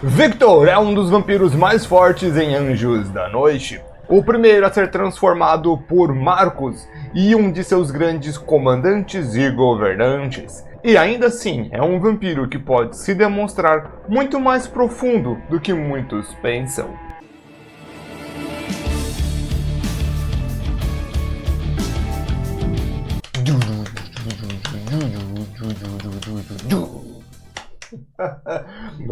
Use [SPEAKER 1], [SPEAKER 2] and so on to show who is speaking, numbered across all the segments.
[SPEAKER 1] Victor é um dos vampiros mais fortes em Anjos da Noite. O primeiro a ser transformado por Marcus e um de seus grandes comandantes e governantes. E ainda assim, é um vampiro que pode se demonstrar muito mais profundo do que muitos pensam.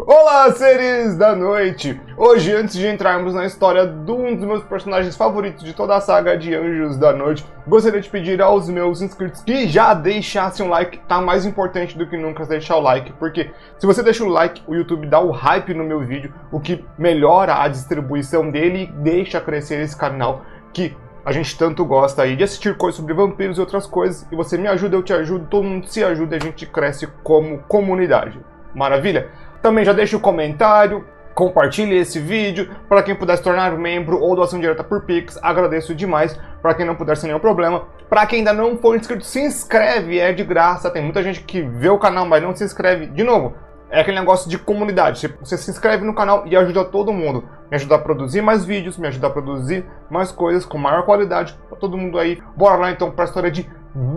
[SPEAKER 1] Olá, seres da noite! Hoje, antes de entrarmos na história de um dos meus personagens favoritos de toda a saga de Anjos da Noite, gostaria de pedir aos meus inscritos que já deixassem um like. Tá mais importante do que nunca deixar o like, porque se você deixa o like, o YouTube dá o hype no meu vídeo, o que melhora a distribuição dele e deixa crescer esse canal que a gente tanto gosta aí de assistir coisas sobre vampiros e outras coisas. E você me ajuda, eu te ajudo, todo mundo se ajuda e a gente cresce como comunidade. Maravilha? Também já deixa o comentário, compartilhe esse vídeo, para quem puder se tornar membro ou doação direta por Pix, agradeço demais. Para quem não puder, sem nenhum problema. Para quem ainda não for inscrito, se inscreve, é de graça. Tem muita gente que vê o canal, mas não se inscreve. De novo, é aquele negócio de comunidade. Você se inscreve no canal e ajuda todo mundo. Me ajuda a produzir mais vídeos, me ajuda a produzir mais coisas com maior qualidade para todo mundo aí. Bora lá então para a história de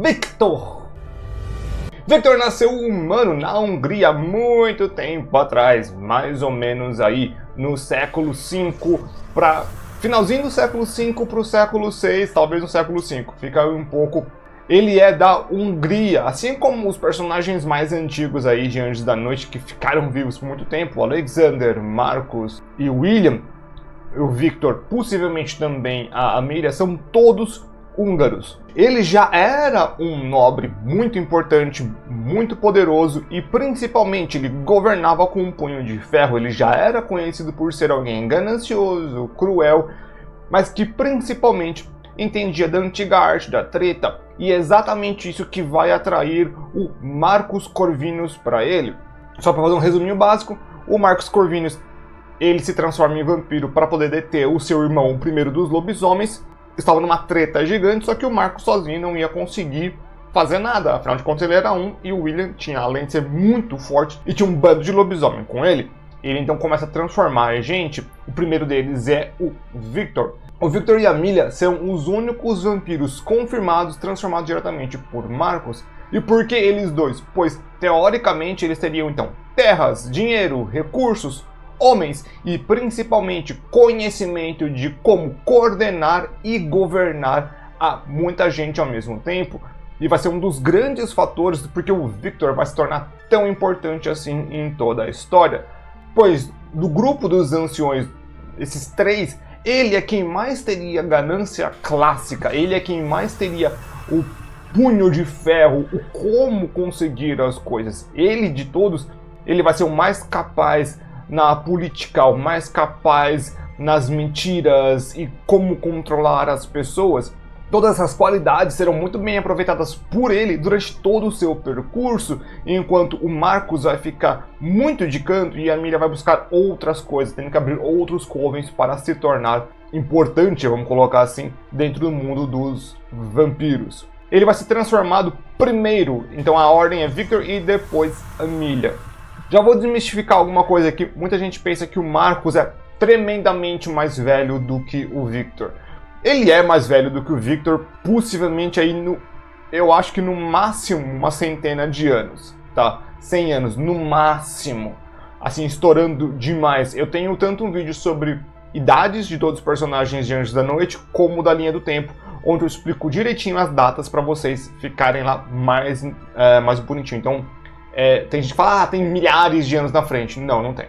[SPEAKER 1] Victor. Victor nasceu humano na Hungria há muito tempo atrás, mais ou menos aí no século V para finalzinho do século V para o século VI, talvez no século V. Fica um pouco. Ele é da Hungria, assim como os personagens mais antigos aí de Anjos da Noite que ficaram vivos por muito tempo, Alexander, Marcus e William, o Victor, possivelmente também a Amelia, são todos húngaros. Ele já era um nobre muito importante, muito poderoso e principalmente ele governava com um punho de ferro. Ele já era conhecido por ser alguém ganancioso, cruel, mas que principalmente entendia da antiga arte da treta, e é exatamente isso que vai atrair o Marcus Corvinus para ele. Só para fazer um resuminho básico, o Marcus Corvinus ele se transforma em vampiro para poder deter o seu irmão, o primeiro dos lobisomens. Estava numa treta gigante, só que o Marcus sozinho não ia conseguir fazer nada. Afinal de contas ele era um, e o William tinha, além de ser muito forte, e tinha um bando de lobisomem com ele. Ele então começa a transformar a gente. O primeiro deles é o Victor. O Victor e a Amelia são os únicos vampiros confirmados transformados diretamente por Marcus. E por que eles dois? Pois, teoricamente, eles teriam então terras, dinheiro, recursos, homens e principalmente conhecimento de como coordenar e governar a muita gente ao mesmo tempo. E vai ser um dos grandes fatores porque o Victor vai se tornar tão importante assim em toda a história. Pois do grupo dos anciões, esses três, ele é quem mais teria ganância clássica, ele é quem mais teria o punho de ferro, o como conseguir as coisas. Ele de todos, ele vai ser o mais capaz na política, o mais capaz nas mentiras e como controlar as pessoas. Todas essas qualidades serão muito bem aproveitadas por ele durante todo o seu percurso, enquanto o Marcus vai ficar muito de canto e a Amelia vai buscar outras coisas, tendo que abrir outros covens para se tornar importante, vamos colocar assim, dentro do mundo dos vampiros. Ele vai ser transformado primeiro, então a ordem é Victor e depois Amelia. Já vou desmistificar alguma coisa aqui. Muita gente pensa que o Marcus é tremendamente mais velho do que o Victor. Ele é mais velho do que o Victor, possivelmente aí eu acho que no máximo uma centena de anos, tá? 100 anos, no máximo. Assim, estourando demais. Eu tenho tanto um vídeo sobre idades de todos os personagens de Anjos da Noite, como da linha do tempo, onde eu explico direitinho as datas para vocês ficarem lá mais bonitinho. Então, tem gente que fala, tem milhares de anos na frente. Não, não tem.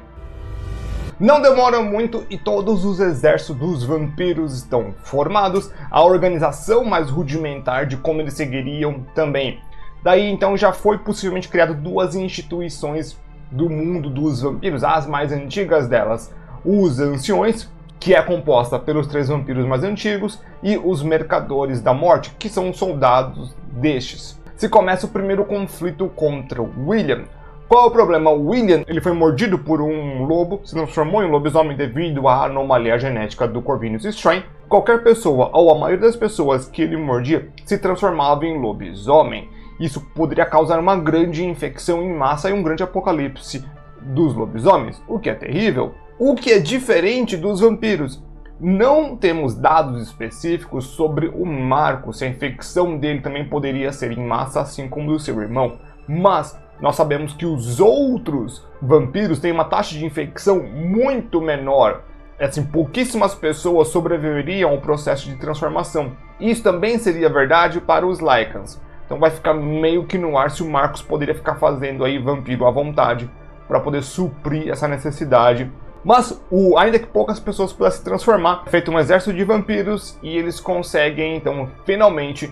[SPEAKER 1] Não demora muito e todos os exércitos dos vampiros estão formados. A organização mais rudimentar de como eles seguiriam também. Daí então já foi possivelmente criado duas instituições do mundo dos vampiros, as mais antigas delas. Os Anciões, que é composta pelos 3 vampiros mais antigos, e os Mercadores da Morte, que são soldados destes. Se começa o primeiro conflito contra William. Qual é o problema? O William ele foi mordido por um lobo, se transformou em lobisomem devido à anomalia genética do Corvinus Strain. Qualquer pessoa, ou a maioria das pessoas que ele mordia, se transformava em lobisomem. Isso poderia causar uma grande infecção em massa e um grande apocalipse dos lobisomens, o que é terrível. O que é diferente dos vampiros. Não temos dados específicos sobre o Marco, se a infecção dele também poderia ser em massa, assim como do seu irmão. Mas nós sabemos que os outros vampiros têm uma taxa de infecção muito menor. Assim, pouquíssimas pessoas sobreviveriam ao processo de transformação. Isso também seria verdade para os Lycans. Então vai ficar meio que no ar se o Marcos poderia ficar fazendo aí vampiro à vontade para poder suprir essa necessidade. Mas, ainda que poucas pessoas pudessem transformar, é feito um exército de vampiros e eles conseguem, então, finalmente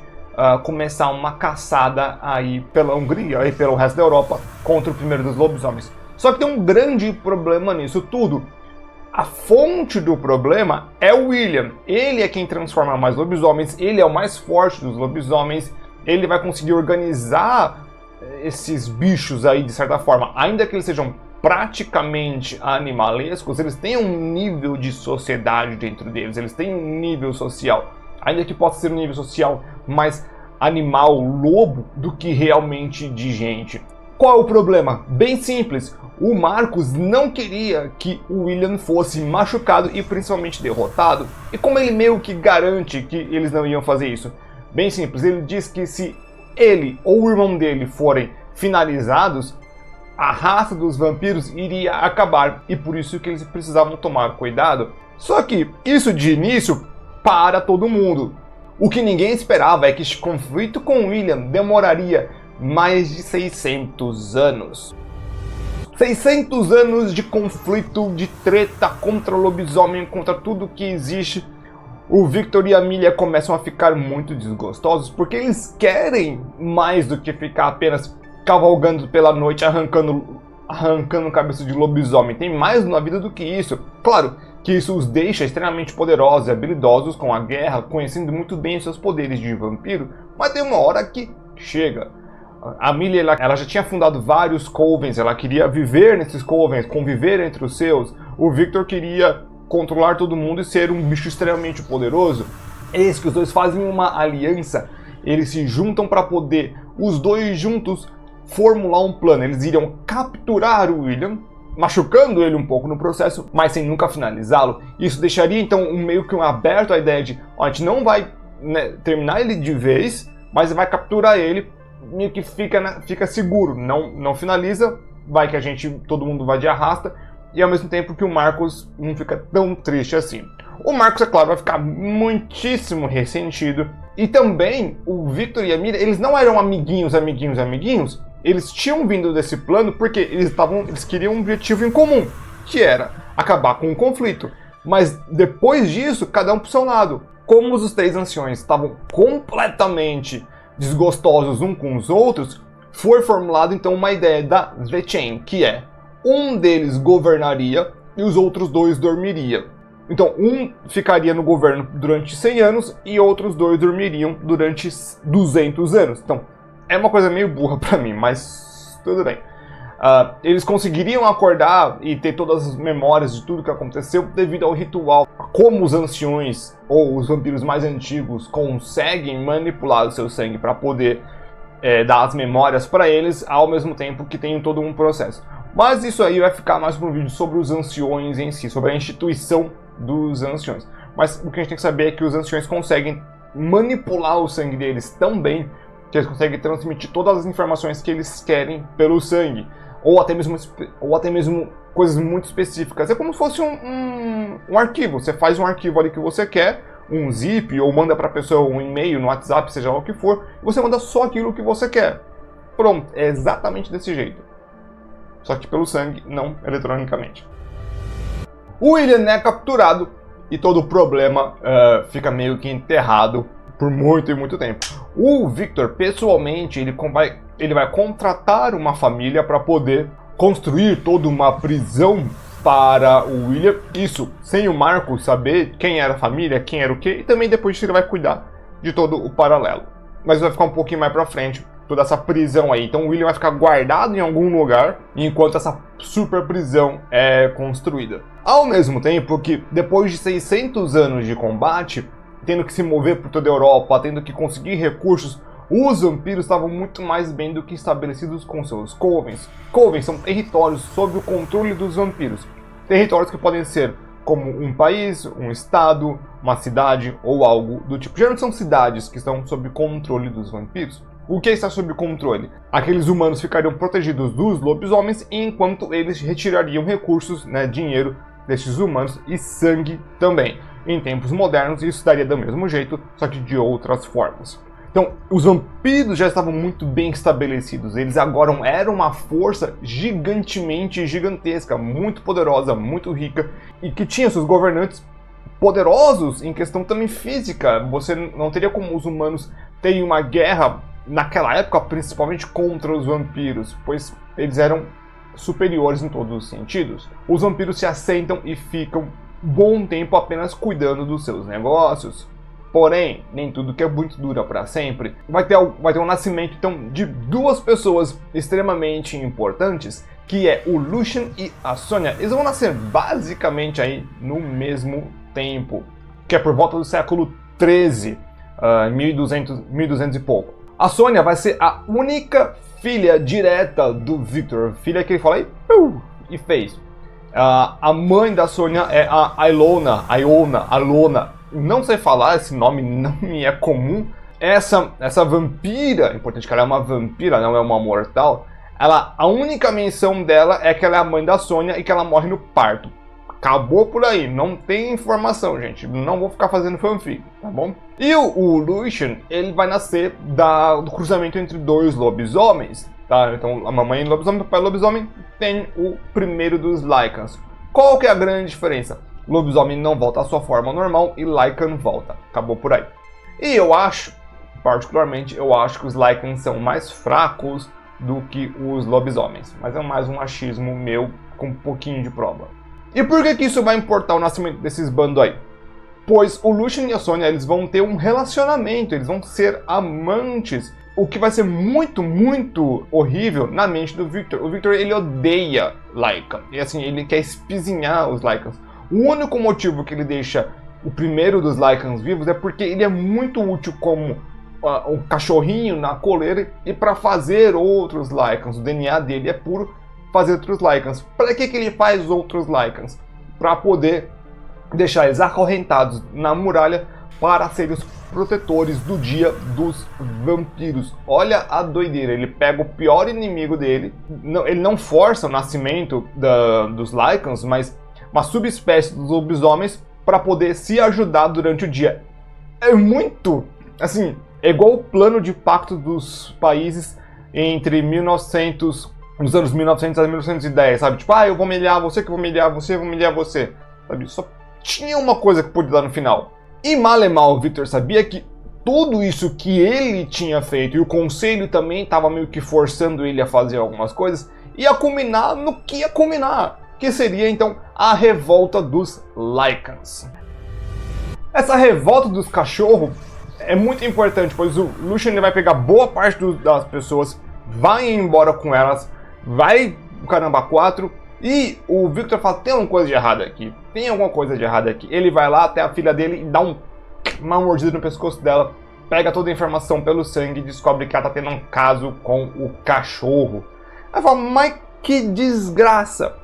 [SPEAKER 1] começar uma caçada aí pela Hungria e pelo resto da Europa contra o primeiro dos lobisomens. Só que tem um grande problema nisso tudo. A fonte do problema é o William. Ele é quem transforma mais lobisomens, ele é o mais forte dos lobisomens, ele vai conseguir organizar esses bichos aí de certa forma, ainda que eles sejam praticamente animalescos, eles têm um nível de sociedade dentro deles, eles têm um nível social, ainda que possa ser um nível social mais animal, lobo, do que realmente de gente. Qual é o problema? Bem simples, o Marcos não queria que o William fosse machucado e principalmente derrotado, e como ele meio que garante que eles não iam fazer isso? Bem simples, ele diz que se ele ou o irmão dele forem finalizados, a raça dos vampiros iria acabar, e por isso que eles precisavam tomar cuidado. Só que isso de início para todo mundo. O que ninguém esperava é que este conflito com William demoraria mais de 600 anos. 600 anos de conflito, de treta contra o lobisomem, contra tudo que existe. O Victor e a Amelia começam a ficar muito desgostosos porque eles querem mais do que ficar apenas cavalgando pela noite, arrancando cabeça de lobisomem. Tem mais na vida do que isso. Claro que isso os deixa extremamente poderosos e habilidosos com a guerra, conhecendo muito bem seus poderes de vampiro, mas tem uma hora que chega. A Amelia, ela já tinha fundado vários covens, ela queria viver nesses covens, conviver entre os seus. O Victor queria controlar todo mundo e ser um bicho extremamente poderoso. Eis que os dois fazem uma aliança, eles se juntam para poder, os dois juntos, formular um plano. Eles iriam capturar o William, machucando ele um pouco no processo, mas sem nunca finalizá-lo. Isso deixaria então meio que aberto a ideia de, a gente não vai terminar ele de vez, mas vai capturar ele, meio que fica seguro, não finaliza, vai que todo mundo vai de arrasta, e ao mesmo tempo que o Marcos não fica tão triste assim. O Marcos, é claro, vai ficar muitíssimo ressentido, e também o Victor e a Amelia, eles não eram amiguinhos, eles tinham vindo desse plano porque eles queriam um objetivo em comum, que era acabar com o conflito. Mas depois disso, cada um pro seu lado. Como os três anciões estavam completamente desgostosos uns com os outros, foi formulado então uma ideia da The Chain, que é um deles governaria e os outros dois dormiriam. Então um ficaria no governo durante 100 anos e outros dois dormiriam durante 200 anos. Então é uma coisa meio burra pra mim, mas tudo bem. Eles conseguiriam acordar e ter todas as memórias de tudo que aconteceu devido ao ritual. Como os anciões ou os vampiros mais antigos conseguem manipular o seu sangue para poder dar as memórias para eles, ao mesmo tempo que tem todo um processo. Mas isso aí vai ficar mais para um vídeo sobre os anciões em si, sobre a instituição dos anciões. Mas o que a gente tem que saber é que os anciões conseguem manipular o sangue deles tão bem que eles conseguem transmitir todas as informações que eles querem pelo sangue. Ou até mesmo coisas muito específicas. É como se fosse um arquivo. Você faz um arquivo ali que você quer, um zip, ou manda para a pessoa um e-mail no WhatsApp, seja lá o que for, e você manda só aquilo que você quer. Pronto, é exatamente desse jeito. Só que pelo sangue, não eletronicamente. O William é capturado e todo o problema fica meio que enterrado por muito e muito tempo. O Victor, pessoalmente, ele vai contratar uma família para poder construir toda uma prisão para o William. Isso sem o Marcos saber quem era a família, quem era o quê, e também depois disso ele vai cuidar de todo o paralelo. Mas vai ficar um pouquinho mais para frente, toda essa prisão aí. Então o William vai ficar guardado em algum lugar enquanto essa super prisão é construída. Ao mesmo tempo que, depois de 600 anos de combate, tendo que se mover por toda a Europa, tendo que conseguir recursos, os vampiros estavam muito mais bem do que estabelecidos com seus covens. Covens são territórios sob o controle dos vampiros. Territórios que podem ser como um país, um estado, uma cidade ou algo do tipo. Geralmente são cidades que estão sob controle dos vampiros. O que está sob controle? Aqueles humanos ficariam protegidos dos lobisomens, enquanto eles retirariam recursos, dinheiro destes humanos e sangue também. Em tempos modernos, isso daria do mesmo jeito, só que de outras formas. Então, os vampiros já estavam muito bem estabelecidos. Eles agora eram uma força gigantemente gigantesca, muito poderosa, muito rica, e que tinha seus governantes poderosos em questão também física. Você não teria como os humanos terem uma guerra naquela época, principalmente contra os vampiros, pois eles eram superiores em todos os sentidos. Os vampiros se assentam e ficam bom tempo apenas cuidando dos seus negócios. Porém, nem tudo que é muito dura para sempre. Vai ter um nascimento então de duas pessoas extremamente importantes, que é o Lucien e a Sonya. Eles vão nascer basicamente aí no mesmo tempo, que é por volta do século 13, 1200 e pouco. A Sonya vai ser a única filha direta do Victor, filha que ele fala e fez. A mãe da Sonya é a Ilona. Não sei falar, esse nome não me é comum. Essa vampira, importante que ela é uma vampira, não é uma mortal. A única menção dela é que ela é a mãe da Sonya e que ela morre no parto. Acabou por aí, não tem informação, gente. Não vou ficar fazendo fanfic, tá bom? E o Lucien, ele vai nascer do cruzamento entre dois lobisomens, tá? Então a mamãe lobisomem, o papai lobisomem, tem o primeiro dos Lycans. Qual que é a grande diferença? O lobisomem não volta à sua forma normal e Lycan volta. Acabou por aí. E particularmente, eu acho que os Lycans são mais fracos do que os lobisomens. Mas é mais um achismo meu com um pouquinho de prova. E por que isso vai importar o nascimento desses bandos aí? Pois o Lucien e a Sonya, eles vão ter um relacionamento, eles vão ser amantes, o que vai ser muito, muito horrível na mente do Victor. O Victor, ele odeia Lycan, e assim, ele quer espizinhar os Lycans. O único motivo que ele deixa o primeiro dos Lycans vivos é porque ele é muito útil como um cachorrinho na coleira e para fazer outros Lycans. O DNA dele é puro fazer outros Lycans. Para que ele faz outros Lycans? Para poder deixar eles acorrentados na muralha para serem os protetores do dia dos vampiros. Olha a doideira, ele pega o pior inimigo dele, ele não força o nascimento dos Lycans, mas uma subespécie dos lobisomens para poder se ajudar durante o dia. É muito, assim, é igual o plano de pacto dos países entre nos anos 1900 a 1910, sabe? Tipo, eu vou humilhar você, que eu vou humilhar você, eu vou humilhar você. Sabe? Só tinha uma coisa que podia dar no final. E mal e mal o Victor sabia que tudo isso que ele tinha feito, e o conselho também estava meio que forçando ele a fazer algumas coisas, ia culminar no que ia culminar, que seria então a revolta dos Lycans. Essa revolta dos cachorros é muito importante, pois o Lucien vai pegar boa parte das pessoas, vai embora com elas, vai o caramba 4, e o Victor fala, tem alguma coisa de errado aqui, Ele vai lá até a filha dele e dá uma mordida no pescoço dela, pega toda a informação pelo sangue e descobre que ela tá tendo um caso com o cachorro. Aí fala, mas que desgraça!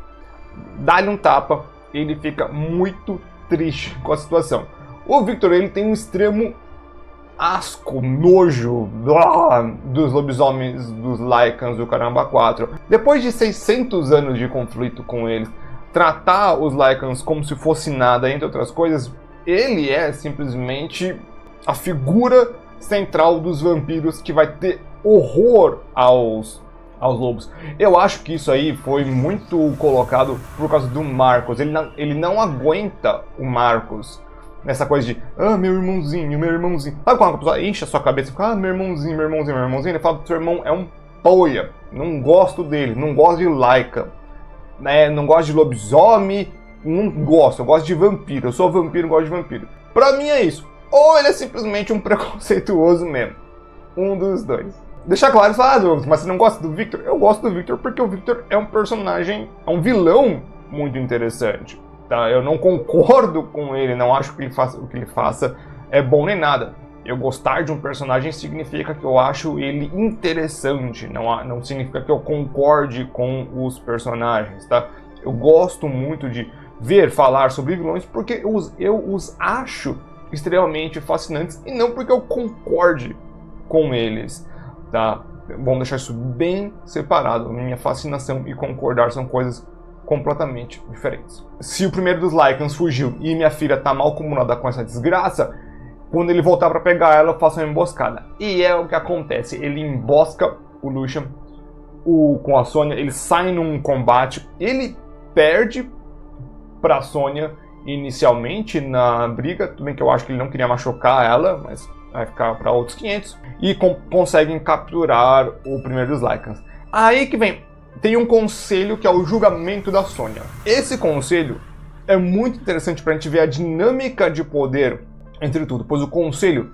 [SPEAKER 1] Dá-lhe um tapa, ele fica muito triste com a situação. O Victor, ele tem um extremo asco, nojo dos lobisomens, dos Lycans, do caramba 4. Depois de 600 anos de conflito com eles, tratar os Lycans como se fosse nada, entre outras coisas, ele é simplesmente a figura central dos vampiros que vai ter horror aos lobos. Eu acho que isso aí foi muito colocado por causa do Marcos. Ele não aguenta o Marcos nessa coisa de, meu irmãozinho. Sabe quando a pessoa enche a sua cabeça e fica, meu irmãozinho. Ele fala que seu irmão é um poia. Não gosto dele, não gosto de Lycan. Não gosto de lobisomem, não gosto. Eu gosto de vampiro. Eu sou vampiro, gosto de vampiro. Pra mim é isso. Ou ele é simplesmente um preconceituoso mesmo. Um dos dois. Deixar claro, Douglas, mas você não gosta do Victor? Eu gosto do Victor porque o Victor é um personagem, é um vilão muito interessante. Tá? Eu não concordo com ele, não acho que o que ele faça é bom nem nada. eu gostar de um personagem significa que eu acho ele interessante, não significa que eu concorde com os personagens, tá? Eu gosto muito de falar sobre vilões porque eu os acho extremamente fascinantes e não porque eu concorde com eles, tá? Vamos deixar isso bem separado. Minha fascinação e concordar são coisas completamente diferentes. Se o primeiro dos Lycans fugiu e minha filha tá mal acomodada com essa desgraça, quando ele voltar para pegar ela, eu faço uma emboscada. E é o que acontece. Ele embosca o Lucian com a Sonya, ele sai num combate, ele perde pra Sonya inicialmente na briga, tudo bem que eu acho que ele não queria machucar ela, mas vai ficar para outros 500, e conseguem capturar o primeiro dos Lycans. Aí que vem, tem um conselho que é o julgamento da Sonya. Esse conselho é muito interessante pra gente ver a dinâmica de poder entre tudo, pois o conselho,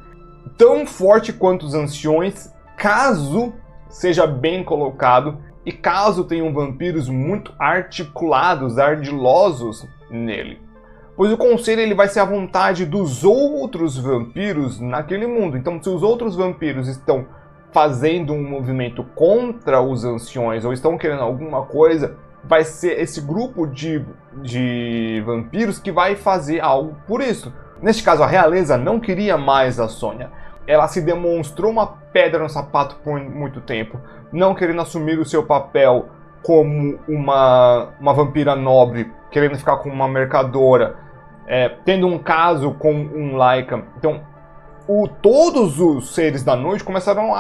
[SPEAKER 1] tão forte quanto os anciões, caso seja bem colocado e caso tenham vampiros muito articulados, ardilosos nele. Pois o conselho ele vai ser a vontade dos outros vampiros naquele mundo. Então, se os outros vampiros estão fazendo um movimento contra os anciões ou estão querendo alguma coisa, vai ser esse grupo de vampiros que vai fazer algo por isso. Neste caso, a realeza não queria mais a Sonya. Ela se demonstrou uma pedra no sapato por muito tempo, não querendo assumir o seu papel como uma vampira nobre, querendo ficar com uma mercadora, tendo um caso com um Lycan. Então, todos os seres da noite começaram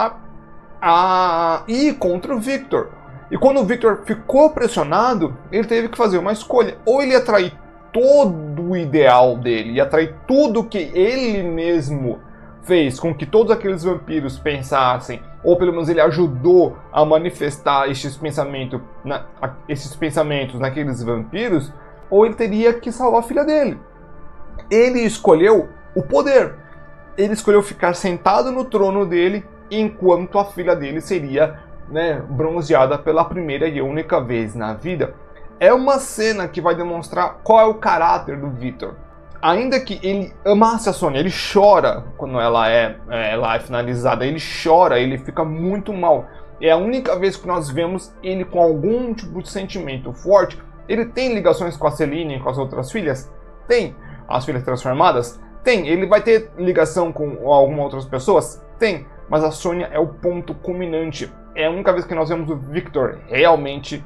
[SPEAKER 1] a ir contra o Victor. E quando o Victor ficou pressionado, ele teve que fazer uma escolha. Ou ele ia trair todo o ideal dele, ia trair tudo que ele mesmo fez com que todos aqueles vampiros pensassem, ou pelo menos ele ajudou a manifestar esses pensamentos naqueles vampiros, ou ele teria que salvar a filha dele. Ele escolheu o poder. Ele escolheu ficar sentado no trono dele enquanto a filha dele seria, bronzeada pela primeira e única vez na vida. É uma cena que vai demonstrar qual é o caráter do Victor. Ainda que ele amasse a Sonya, ele chora quando ela é finalizada, ele chora, ele fica muito mal. É a única vez que nós vemos ele com algum tipo de sentimento forte. Ele tem ligações com a Selene e com as outras filhas? Tem. As filhas transformadas? Tem. Ele vai ter ligação com algumas outras pessoas? Tem. Mas a Sonya é o ponto culminante. É a única vez que nós vemos o Victor realmente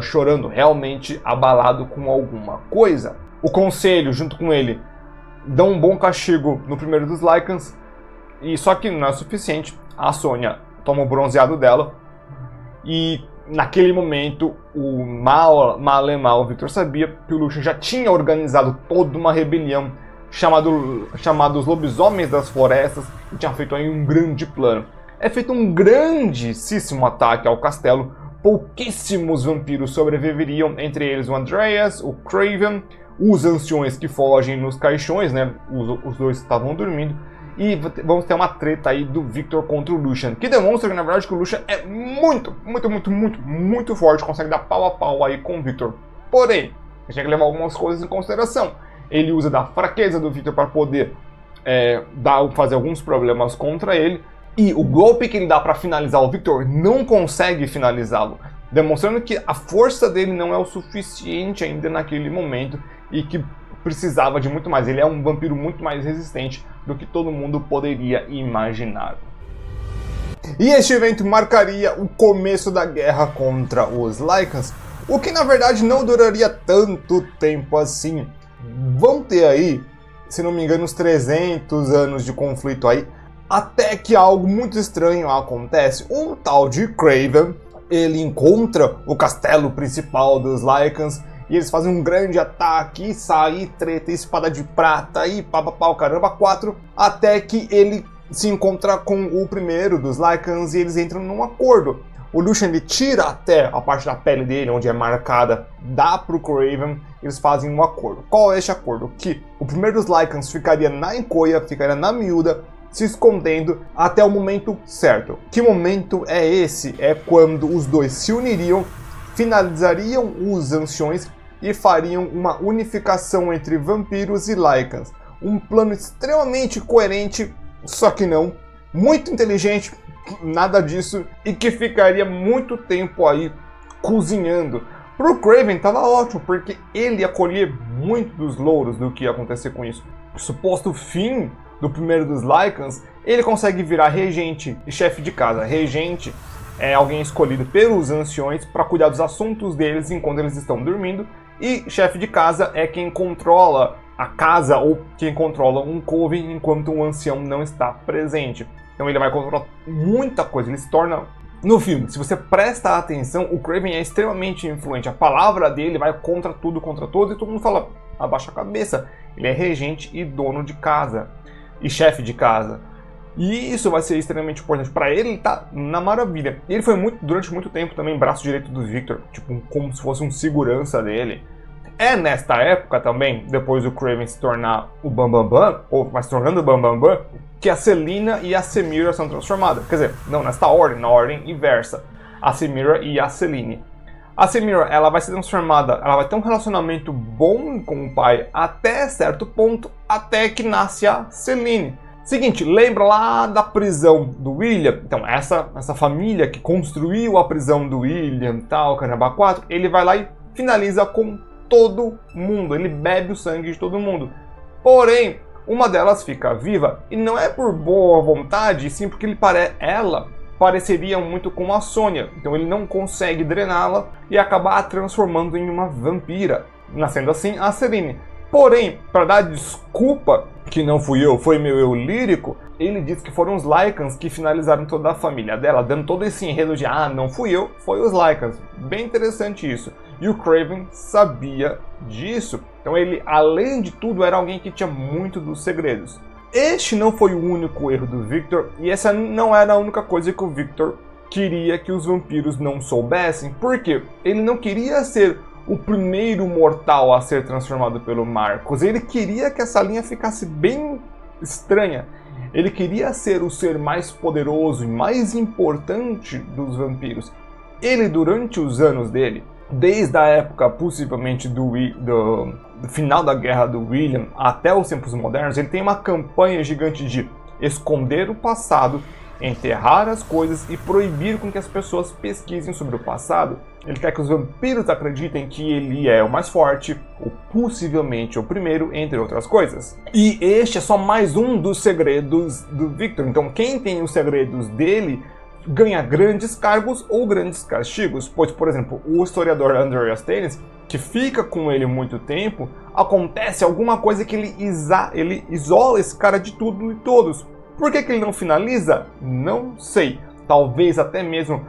[SPEAKER 1] chorando, realmente abalado com alguma coisa. O conselho, junto com ele, dá um bom castigo no primeiro dos Lycans, e só que não é suficiente. A Sonya toma o bronzeado dela, e naquele momento, o mal Victor sabia que o Lucian já tinha organizado toda uma rebelião, chamado os Lobisomens das Florestas, e tinha feito aí um grande plano. É feito um grandíssimo ataque ao castelo, pouquíssimos vampiros sobreviveriam, entre eles o Andreas, o Craven, os anciões que fogem nos caixões, os dois estavam dormindo, e vamos ter uma treta aí do Victor contra o Lucian, que demonstra que na verdade que o Lucian é muito forte, consegue dar pau a pau aí com o Victor. Porém, a gente tem que levar algumas coisas em consideração. Ele usa da fraqueza do Victor para poder fazer alguns problemas contra ele, e o golpe que ele dá para finalizar o Victor não consegue finalizá-lo, demonstrando que a força dele não é o suficiente ainda naquele momento e que precisava de muito mais. Ele é um vampiro muito mais resistente do que todo mundo poderia imaginar. E este evento marcaria o começo da guerra contra os Lycans, o que na verdade não duraria tanto tempo assim. Vão ter aí, se não me engano, uns 300 anos de conflito aí, até que algo muito estranho acontece. Um tal de Craven, ele encontra o castelo principal dos Lycans e eles fazem um grande ataque, e sai, treta, espada de prata e papapau, caramba, 4, até que ele se encontra com o primeiro dos Lycans e eles entram num acordo. O Lucian ele tira até a parte da pele dele, onde é marcada, dá pro Craven, eles fazem um acordo. Qual é este acordo? Que o primeiro dos Lycans ficaria na encoia, ficaria na miúda, se escondendo até o momento certo. Que momento é esse? É quando os dois se uniriam, finalizariam os anciões e fariam uma unificação entre vampiros e Lycans. Um plano extremamente coerente Só que não. Muito inteligente, nada disso, e que ficaria muito tempo aí cozinhando. Pro Kraven tava ótimo, porque ele ia colher muito dos louros do que ia acontecer com isso. O suposto fim do primeiro dos Lycans, ele consegue virar regente e chefe de casa. Regente é alguém escolhido pelos anciões para cuidar dos assuntos deles enquanto eles estão dormindo, e chefe de casa é quem controla a casa ou quem controla um coven enquanto um ancião não está presente. Então ele vai controlar muita coisa, ele se torna... No filme, se você presta atenção, o Kraven é extremamente influente. A palavra dele vai contra tudo, contra todos, e todo mundo fala, abaixa a cabeça. Ele é regente e dono de casa, e chefe de casa. E isso vai ser extremamente importante. Para ele, ele tá na maravilha. E ele foi durante muito tempo também braço direito do Victor, tipo, como se fosse um segurança dele. É nesta época também, depois do Kraven se tornar o Bambambam, ou vai se tornando o Bambambam, que a Selina e a Semira são transformadas. Quer dizer, não nesta ordem, na ordem inversa. A Semira e a Selene. A Semira, ela vai ser transformada, ela vai ter um relacionamento bom com o pai até certo ponto, até que nasce a Selene. Seguinte, lembra lá da prisão do William? Então, essa família que construiu a prisão do William, tal, Caramba 4, ele vai lá e finaliza com todo mundo, ele bebe o sangue de todo mundo. Porém, uma delas fica viva, e não é por boa vontade, sim porque ela pareceria muito com a Sônia. Então ele não consegue drená-la e acaba a transformando em uma vampira, nascendo assim a Selene. Porém, para dar desculpa que não fui eu, foi meu eu lírico, ele diz que foram os Lycans que finalizaram toda a família dela, dando todo esse enredo de não fui eu, foi os Lycans. Bem interessante isso. E o Kraven sabia disso. Então ele, além de tudo, era alguém que tinha muito dos segredos. Este não foi o único erro do Victor, e essa não era a única coisa que o Victor queria que os vampiros não soubessem. Por quê? Ele não queria ser o primeiro mortal a ser transformado pelo Marcos. Ele queria que essa linha ficasse bem estranha. Ele queria ser o ser mais poderoso e mais importante dos vampiros. Ele, durante os anos dele, desde a época possivelmente do final da Guerra do William até os tempos modernos, ele tem uma campanha gigante de esconder o passado, enterrar as coisas e proibir com que as pessoas pesquisem sobre o passado. Ele quer que os vampiros acreditem que ele é o mais forte, ou possivelmente o primeiro, entre outras coisas. E este é só mais um dos segredos do Victor. Então quem tem os segredos dele ganha grandes cargos ou grandes castigos. Pois, por exemplo, o historiador Andreas Tanis, que fica com ele muito tempo, acontece alguma coisa que ele isola esse cara de tudo e todos. Por que ele não finaliza? Não sei. Talvez até mesmo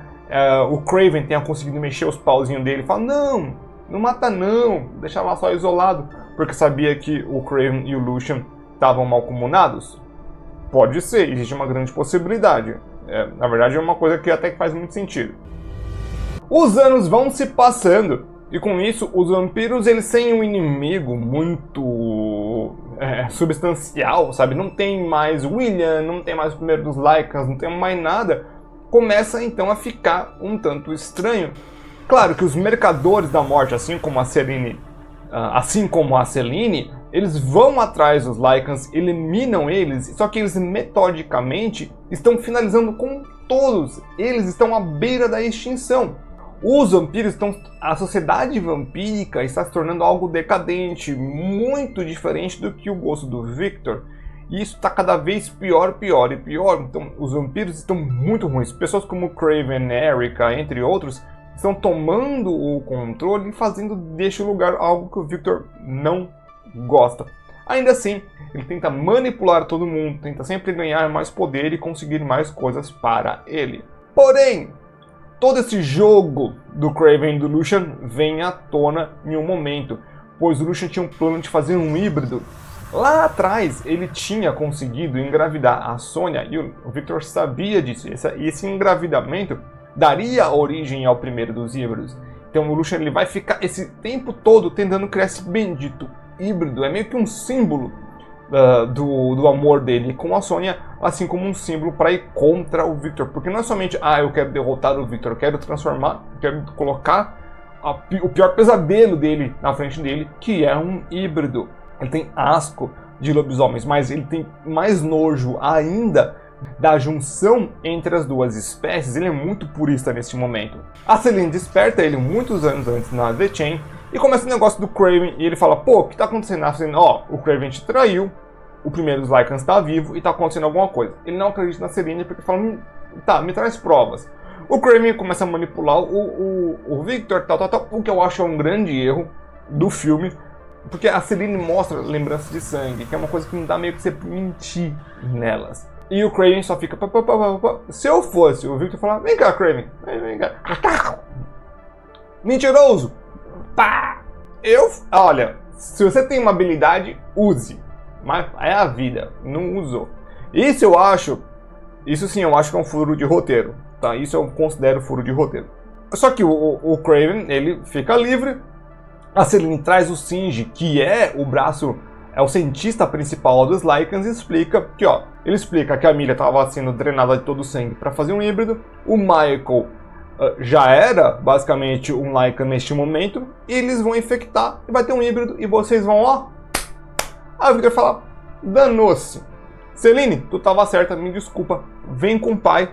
[SPEAKER 1] o Kraven tenha conseguido mexer os pauzinhos dele e falar, não mata não, deixa lá só isolado, porque sabia que o Kraven e o Lucian estavam malcomunados. Pode ser, existe uma grande possibilidade. Na verdade é uma coisa que até que faz muito sentido. Os anos vão se passando, e com isso os vampiros eles têm um inimigo muito substancial, sabe? Não tem mais William, não tem mais o primeiro dos Lycans, não tem mais nada. Começa então a ficar um tanto estranho. Claro que os mercadores da morte, assim como a Selene, eles vão atrás dos Lycans, eliminam eles, só que eles metodicamente estão finalizando com todos. Eles estão à beira da extinção. Os vampiros a sociedade vampírica está se tornando algo decadente, muito diferente do que o gosto do Victor. E isso está cada vez pior. Então os vampiros estão muito ruins. Pessoas como Kraven, Erica, entre outros, estão tomando o controle e fazendo deste lugar algo que o Victor não gosta. Ainda assim, ele tenta manipular todo mundo, tenta sempre ganhar mais poder e conseguir mais coisas para ele. Porém, todo esse jogo do Kraven e do Lucian vem à tona em um momento, pois o Lucian tinha um plano de fazer um híbrido. Lá atrás, ele tinha conseguido engravidar a Sônia e o Victor sabia disso. Esse engravidamento daria origem ao primeiro dos híbridos. Então o Lucian ele vai ficar esse tempo todo tentando criar esse bendito híbrido. É meio que um símbolo do amor dele com a Sônia, assim como um símbolo para ir contra o Victor. Porque não é somente, eu quero derrotar o Victor, eu quero quero colocar o pior pesadelo dele na frente dele, que é um híbrido. Ele tem asco de lobisomens, mas ele tem mais nojo ainda da junção entre as duas espécies. Ele é muito purista nesse momento. A Selene desperta ele muitos anos antes na The Chain e começa o negócio do Kraven e ele fala: pô, o que tá acontecendo? A Selene, o Kraven te traiu, o primeiro dos Lycans tá vivo e tá acontecendo alguma coisa. Ele não acredita na Selene porque fala: tá, me traz provas. O Kraven começa a manipular o Victor, o que eu acho um grande erro do filme, porque a Selene mostra lembranças de sangue, que é uma coisa que não dá meio que você mentir nelas. E o Kraven só fica... Se eu fosse o Victor falar: vem cá, Kraven, vem cá. Mentiroso! Pá! Olha, se você tem uma habilidade, use. Mas é a vida, não usou. Isso sim, eu acho que é um furo de roteiro. Tá? Isso eu considero furo de roteiro. Só que o Kraven, ele fica livre. A Selene traz o Singed, que é o braço... é o cientista principal dos Lycans, e explica que, ele explica que a Amelia estava sendo drenada de todo o sangue para fazer um híbrido. O Michael já era, basicamente, um Lycan neste momento. E eles vão infectar, e vai ter um híbrido, e vocês vão, Aí o Victor fala: danou-se. Selene, tu estava certa, me desculpa. Vem com o pai,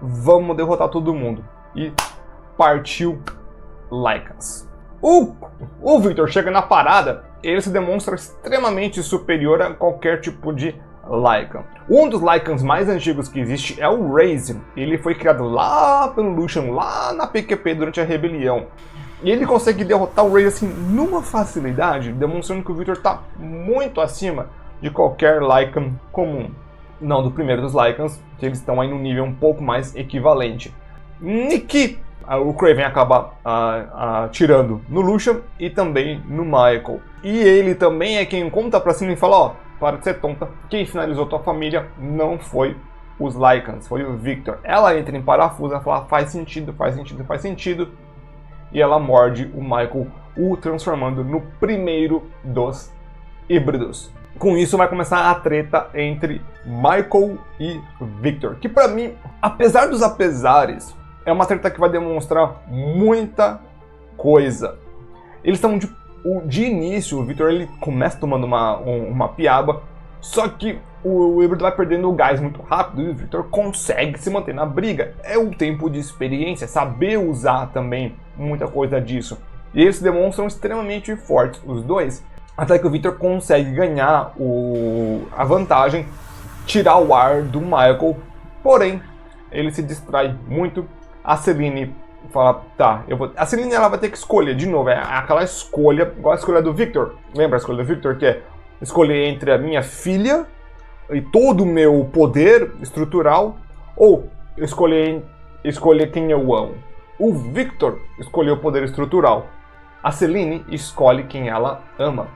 [SPEAKER 1] vamos derrotar todo mundo. E partiu Lycans. O Victor chega na parada, ele se demonstra extremamente superior a qualquer tipo de Lycan. Um dos Lycans mais antigos que existe é o Raze. Ele foi criado lá pelo Lucian, lá na PQP durante a rebelião. E ele consegue derrotar o Raze assim numa facilidade, demonstrando que o Victor está muito acima de qualquer Lycan comum. Não do primeiro dos Lycans, que eles estão aí num nível um pouco mais equivalente. Nikki, o Kraven acaba atirando no Lucian e também no Michael. E ele também é quem conta pra cima e fala: para de ser tonta, quem finalizou tua família não foi os Lycans, foi o Victor. Ela entra em parafuso e fala: faz sentido. E ela morde o Michael, o transformando no primeiro dos híbridos. Com isso vai começar a treta entre Michael e Victor, que pra mim, apesar dos apesares, é uma treta que vai demonstrar muita coisa. Eles estão de início, o Victor ele começa tomando uma piaba, só que o híbrido vai perdendo o gás muito rápido e o Victor consegue se manter na briga. É o tempo de experiência, saber usar também muita coisa disso. E eles se demonstram extremamente fortes, os dois, até que o Victor consegue ganhar a vantagem, tirar o ar do Michael, porém ele se distrai muito. A Selene fala: tá, a Selene ela vai ter que escolher, de novo, é aquela escolha, igual a escolha do Victor. Lembra a escolha do Victor, que é escolher entre a minha filha e todo o meu poder estrutural, ou escolher quem eu amo? O Victor escolheu o poder estrutural. A Selene escolhe quem ela ama.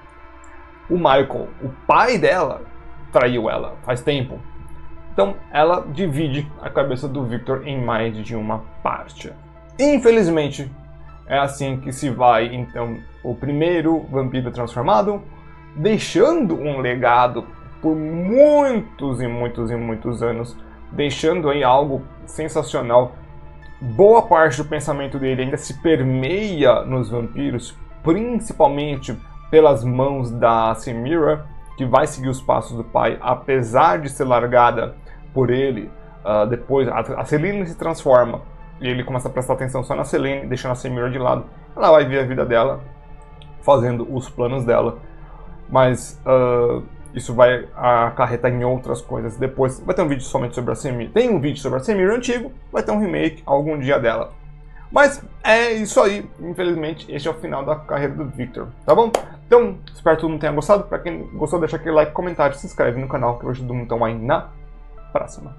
[SPEAKER 1] O Michael, o pai dela, traiu ela faz tempo. Então ela divide a cabeça do Victor em mais de uma parte. Infelizmente, é assim que se vai, então, o primeiro vampiro transformado, deixando um legado por muitos e muitos e muitos anos, deixando aí algo sensacional. Boa parte do pensamento dele ainda se permeia nos vampiros, principalmente pelas mãos da Samira, que vai seguir os passos do pai, apesar de ser largada por ele. Depois a Selene se transforma e ele começa a prestar atenção só na Selene, deixando a Samira de lado. Ela vai ver a vida dela, fazendo os planos dela, mas isso vai acarretar em outras coisas. Depois vai ter um vídeo somente sobre a Samira. Tem um vídeo sobre a Samira antigo, vai ter um remake algum dia dela. Mas é isso aí, infelizmente, este é o final da carreira do Victor, tá bom? Então, espero que todo mundo tenha gostado. Pra quem gostou, deixa aquele like, comentário, se inscreve no canal, que eu ajudo muito aí na próxima.